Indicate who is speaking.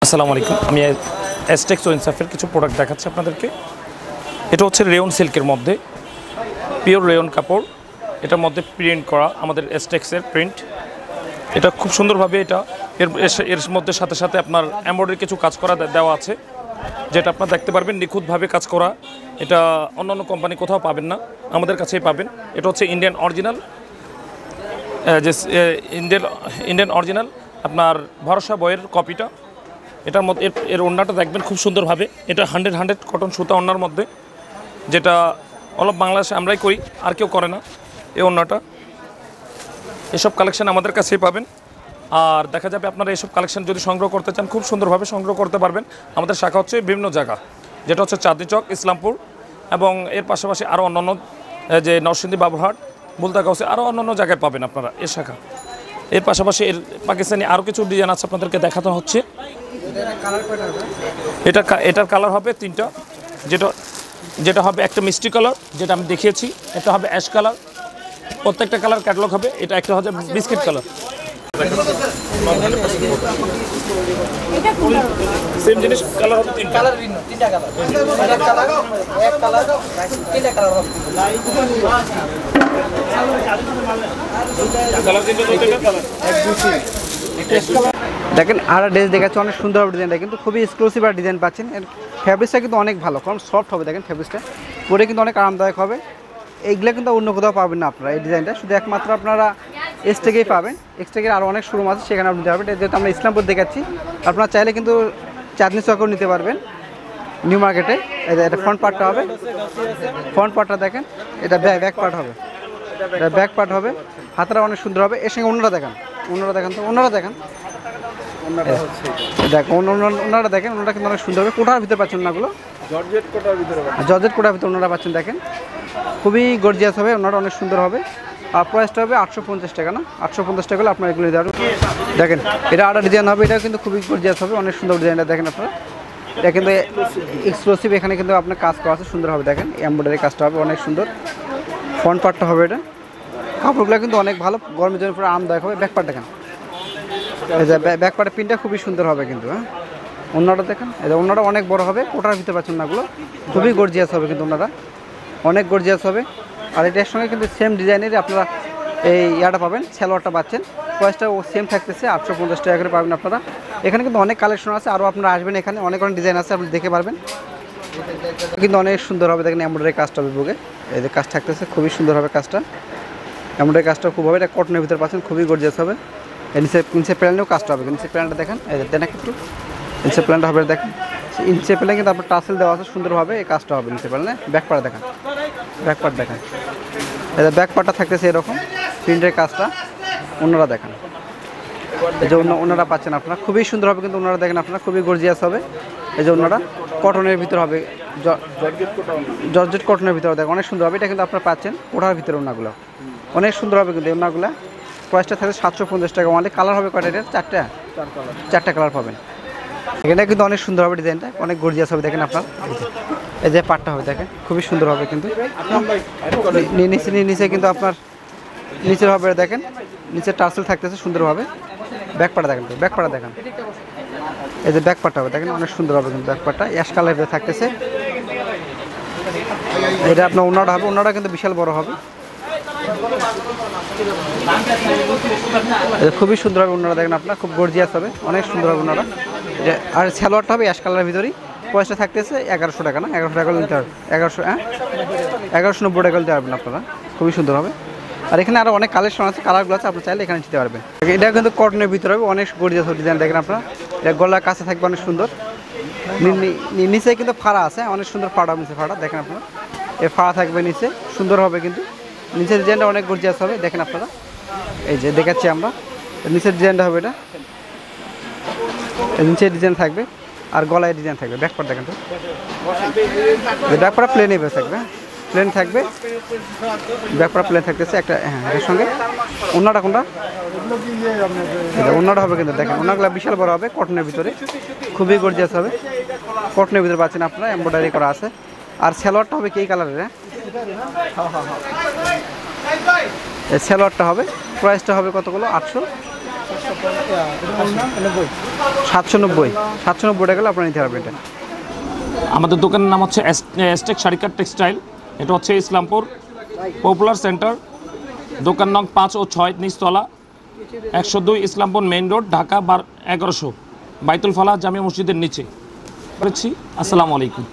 Speaker 1: আসসালামু আলাইকুম। আমি এসটেক্স ও ইনসাফের কিছু প্রোডাক্ট দেখাচ্ছি আপনাদেরকে। এটা হচ্ছে রেয়ন সিল্কের মধ্যে, পিওর রেয়ন কাপড়। এটার মধ্যে প্রিন্ট করা আমাদের এসটেক্সের প্রিন্ট। এটা খুব সুন্দরভাবে এর মধ্যে সাথে সাথে আপনার এমব্রয়ডারি কিছু কাজ করা দেওয়া আছে, যেটা আপনারা দেখতে পারবেন নিখুঁতভাবে কাজ করা। এটা অন্যান্য কোম্পানি কোথাও পাবেন না, আমাদের কাছেই পাবেন। এটা হচ্ছে ইন্ডিয়ান অরিজিনাল, ইন্ডিয়ান অরিজিনাল আপনার ভরসা বইয়ের কপিটা। এটার মধ্যে এর ওড়নাটা দেখবেন খুব সুন্দরভাবে। এটা 100 কটন সুতা ওড়নার মধ্যে, যেটা অল অফ বাংলাদেশে আমরাই করি, আর কেউ করে না এই ওড়নাটা। এসব কালেকশন আমাদের কাছেই পাবেন। আর দেখা যাবে আপনারা এসব কালেকশন যদি সংগ্রহ করতে চান খুব সুন্দরভাবে সংগ্রহ করতে পারবেন। আমাদের শাখা হচ্ছে বিভিন্ন জায়গা, যেটা হচ্ছে চাঁদনী চক, ইসলামপুর, এবং এর পাশাপাশি আরও অন্যান্য যে নরসিংদী, বাবুরহাট, বুলতাগাউসে আরও অন্যান্য জায়গায় পাবেন আপনারা এর শাখা। এর পাশাপাশি এর পাকিস্তানি আরও কিছু ডিজাইন আছে, আপনাদেরকে দেখানো হচ্ছে। এটার কালার হবে তিনটা, যেটা হবে একটা মিষ্টি কালার, যেটা আমি দেখিয়েছি। এটা হবে অ্যাশ কালার, প্রত্যেকটা কালার ক্যাটালগ হবে। এটা একটা হচ্ছে বিস্কিট কালার। সেম জিনিস, কালার হবে তিনটা।
Speaker 2: তিনটা কালার এক কালার তিনটা কালার হবে।
Speaker 3: দেখেন আর ড্রেস দেখাচ্ছে, অনেক সুন্দর হবে ডিজাইনটা, কিন্তু খুবই এক্সক্লুসিভ আর ডিজাইন পাচ্ছেন। এর ফ্যাব্রিক্সটা কিন্তু অনেক ভালো, কারণ সফট হবে। দেখেন ফ্যাব্রিক্সটা পরে কিন্তু অনেক আরামদায়ক হবে। এইগুলো কিন্তু অন্য কোথাও পাবেন না আপনারা। এই ডিজাইনটা শুধু একমাত্র আপনারা এক্সটেকেই পাবেন। এক্সটেকের আরও অনেক শোরুম আছে, সেখানে আপনি যাবেন। যেহেতু আমরা ইসলামপুর দেখাচ্ছি, আপনারা চাইলে কিন্তু চাঁদনী চকেও নিতে পারবেন, নিউ মার্কেটে। এটা ফ্রন্ট পার্টটা হবে, ফ্রন্ট পার্টটা দেখেন। এটা ব্যাক পার্ট হবে, এটা ব্যাক পার্ট হবে। হাতটা অনেক সুন্দর হবে। এর সঙ্গে অন্যরা দেখেন, অন্যরা দেখেন, তো অন্যরা দেখেন, দেখ ওনারা দেখেন। ওনারা কিন্তু অনেক সুন্দর হবে। কোটার ভিতরে পাচ্ছেন ওনাগুলো, জর্জেট কোটার ভিতরে ওনারা পাচ্ছেন। দেখেন খুবই গর্জিয়াস হবে, ওনারা অনেক সুন্দর হবে। আর প্রাইসটা হবে 850 টাকা, না 850 টাকা হলে আপনার এগুলো নিতে পারবেন। দেখেন এটা আরেকটা ডিজাইন হবে, এটা কিন্তু খুবই গর্জিয়াস হবে, অনেক সুন্দর ডিজাইনটা। দেখেন আপনারা, এটা কিন্তু এক্সক্লুসিভ। এখানে কিন্তু আপনার কাজ করা আছে, সুন্দর হবে। দেখেন এমব্রয়ডারি কাজটা হবে অনেক সুন্দর। ফ্রন্ট পার্টটা হবে, এটা কাপড়গুলো কিন্তু অনেক ভালো, গরমের জন্য পুরো আরামদায়ক হবে। ব্যাক পার্ট দেখেন, এই যে ব্যাক পার্টের প্রিন্টটা খুবই সুন্দর হবে কিন্তু। হ্যাঁ, অন্যটা দেখেন, এই যে অন্যটা অনেক বড় হবে। কোটার ভিতরে পাচ্ছেন নাগুলো, খুবই গর্জিয়াস হবে কিন্তু ওনারা, অনেক গর্জিয়াস হবে। আর এটার সঙ্গে কিন্তু সেম ডিজাইনের আপনারা এই ইয়াটা পাবেন, সালোয়ারটা পাচ্ছেন। প্রাইসটা ও সেম থাকতেছে, 850 টাকা করে পাবেন আপনারা। এখানে কিন্তু অনেক কালেকশন আছে, আরও আপনারা আসবেন, এখানে অনেক অনেক ডিজাইন আছে, আপনি দেখে পারবেন। কিন্তু অনেক সুন্দর হবে। দেখেন এমব্রয়ডারি কাজটা হবে বুকে, এই যে কাজ থাকতেছে, খুবই সুন্দর হবে কাজটা। এমব্রয়ডারি কাজটা খুব হবে। এটা কটনের ভিতরে পাচ্ছেন, খুবই গর্জিয়াস হবে। নিচে প্যানেলেও কাজটা হবে। নিচে প্যানেলটা দেখেন, এই যে দেন একটু নিচে প্যানেলটা হবে। দেখেন নিচে প্যানেলে কিন্তু আপনার টাসেল দেওয়া আছে, সুন্দরভাবে এই কাজটা হবে নিচে প্যানেলে। ব্যাক পার্ট দেখেন, ব্যাক পার্ট দেখেন, এই যে ব্যাক পার্টটা থাকতেছে এরকম প্রিন্টের কাজটা। ওনারা দেখেন, এই যে ওনারা পাচ্ছেন আপনারা, খুবই সুন্দর হবে কিন্তু ওনারা দেখেন আপনারা, খুবই গর্জিয়াস হবে। এই যে ওনারা কটনের ভিতরে হবে, জর্জেট কটনের ভিতরে দেখেন অনেক সুন্দর হবে। এটা কিন্তু আপনারা পাচ্ছেন কোটার ভিতরে, ওনাগুলো অনেক সুন্দর হবে কিন্তু। ওনাগুলো প্রাইসটা থাকবে 750 টাকা। আমাদের কালার হবে কয়টা? এটার চারটা কালার পাবেন। এটা কিন্তু অনেক সুন্দর হবে, ডিজাইনটা অনেক গর্জিয়াস হবে। দেখেন আপনার এই যে পাটটা হবে, দেখেন খুবই সুন্দর হবে কিন্তু। নিচে কিন্তু আপনার নিচের হবে, দেখেন নিচে টার্সেল থাকতেছে সুন্দরভাবে। ব্যাক পাটা দেখেন, ব্যাক পাটা দেখেন, এই যে ব্যাক পাটটা হবে, দেখেন অনেক সুন্দর হবে কিন্তু। ব্যাক পাটটা অ্যাশ কালারের থাকতেছে। এটা আপনার ওনাটা হবে, ওনাটা কিন্তু বিশাল বড় হবে, খুবই সুন্দর হবে ওনারা। দেখেন আপনার খুব গর্জিয়াস হবে, অনেক সুন্দর হবে ওনারা। আর সালোয়ারটা হবে অ্যাশ কালারের ভিতরেই। পয়সা থাকতেছে 1100 টাকা, না 1100 টাকা নিতে পারবেন। 1190 টাকা নিতে পারবেন আপনারা, খুবই সুন্দর হবে। আর এখানে আরও অনেক কালেকশন আছে, কালারগুলো আছে, আপনি চাইলে এখানে নিতে পারবেন। এটা কিন্তু কটনের ভিতরে হবে, অনেক গর্জিয়াস ডিজাইন। দেখেন আপনারা, এটা গলার কাছে থাকবে অনেক সুন্দর। নিচে কিন্তু ফাড়া আছে, অনেক সুন্দর ফাড়া, নিচে ফাড়া দেখেন আপনারা, এর ফাড়া থাকবে নিচে, সুন্দর হবে কিন্তু। নিচের ডিজাইনটা অনেক গর্জিয়াস হবে, দেখেন আপনারা। এই যে দেখাচ্ছি আমরা, নিচের ডিজাইনটা হবে, এটা নিচের ডিজাইন থাকবে, আর গলায় ডিজাইন থাকবে। ব্যাক পার্ট দেখেন, তো ব্যাক পার্ট প্লেন এভাবে থাকবে, প্লেন থাকবে, ব্যাক পার্ট প্লেন থাকতেছে একটা। হ্যাঁ, এর সঙ্গে ওনাটা কোনটা? ওনাটা হবে কিন্তু। দেখেন ওনাগুলো বিশাল বড় হবে, কটনের ভিতরে খুবই গর্জিয়াস হবে। কটনের ভিতরে পাচ্ছেন আপনারা, এমব্রয়ডারি করা আছে। আর সালোয়ারটা হবে কি কালারের? হ্যাঁ, এই সালোয়ারটা হবে, প্রাইসটা হবে কতগুলো? 790 790 টাকা আপনারা নিতে পারবেন এটা।
Speaker 1: আমাদের দোকানের নাম হচ্ছে এস্টেক শাড়িকার টেক্সটাইল। এটা হচ্ছে ইসলামপুর পপুলার সেন্টার, দোকান নং 5 ও 6 নিচতলা, 102 ইসলামপুর মেইন রোড, ঢাকা 1100, বাইতুল ফালাহ জামিয়া মসজিদের নিচে। আসসালামু আলাইকুম।